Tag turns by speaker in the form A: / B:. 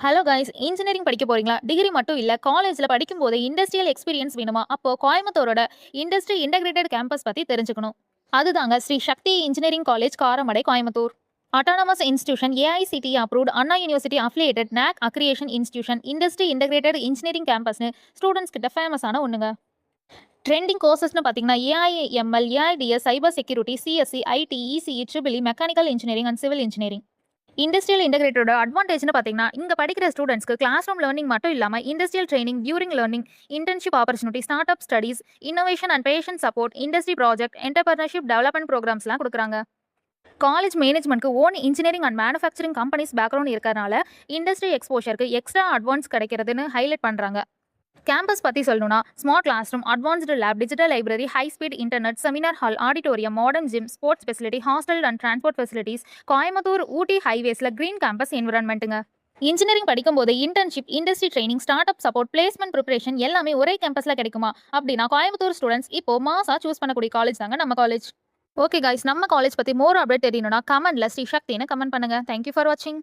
A: Hello guys, engineering படிக்க போறீங்களா? Degree மட்டும் இல்ல, காலேஜ்ல படிக்கும்போதே இண்டஸ்ட்ரியல் எக்ஸ்பீரியன்ஸ் வேணுமா? அப்போ கோயம்புத்தூரோட இண்டஸ்ட்ரி இன்டகிரேட்டட் கேம்பஸ் பத்தி தெரிஞ்சுக்கணும். அதுதாங்க Sri Sakthi engineering college, Karamadai, Coimbatore. Autonomous institution, AICTE approved, Anna university affiliated, NAAC accreditation institution, industry integrated engineering கேம்பஸ்னு ஸ்டூடெண்ட்ஸ் கிட்ட ஃபேமஸான ஒண்ணுங்க. ட்ரெண்டிங் கோர்சஸ்னு பார்த்தீங்கன்னா AIML, AIDS, cyber security, CSE, IT, ECE, triple mechanical engineering and civil engineering. Industrial இன்டகிரேட்டரோட அட்வான்டேஜ்னு பார்த்தீங்கன்னா, இங்கே படிக்கிற ஸ்டூடெண்ட்ஸ்க்கு கிளாஸ் ரூம் லேர்னிங் மட்டும் இல்லாமல் industrial training, during learning, internship opportunity, start up studies, innovation and passion support, industry project, entrepreneurship development ப்ரோக்ராம்ஸ்லாம் கொடுக்குறாங்க. காலேஜ் மேனேஜ்மெண்ட்க்கு own engineering and manufacturing companies background இருக்கிறனால இண்டஸ்ட்ரி எக்ஸ்போஷருக்கு எக்ஸ்ட்ரா அட்வான்ஸ் கிடைக்கிறதுன்னு ஹைலைட் பண்ணுறாங்க. Campus பற்றி சொல்லணும்னா, smart class room, advanced lab, digital library, high speed internet, seminar hall, auditorium, modern gym, sports facility, hostel and transport facilities, Coimbatore Ooty ஹைவேஸில் green campus என்விரான்மெண்ட்டுங்க. Engineering படிக்கும்போது internship, industry training, start up support, placement preparation எல்லாமே ஒரே கேம்பஸில் கிடைக்குமா? அப்படின்னா Coimbatore students இப்போ மாசா choose பண்ணக்கூடிய காலேஜ் தாங்க நம்ம காலேஜ். ஓகே கைஸ், நம்ம காலேஜ் பற்றி மோர் அப்டேட் தெரியணும்னா கமெண்ட்ல ஸ்ரீ சக்தின்னு கமெண்ட் பண்ணுங்க. தேங்க்யூ ஃபார் வாட்சிங்.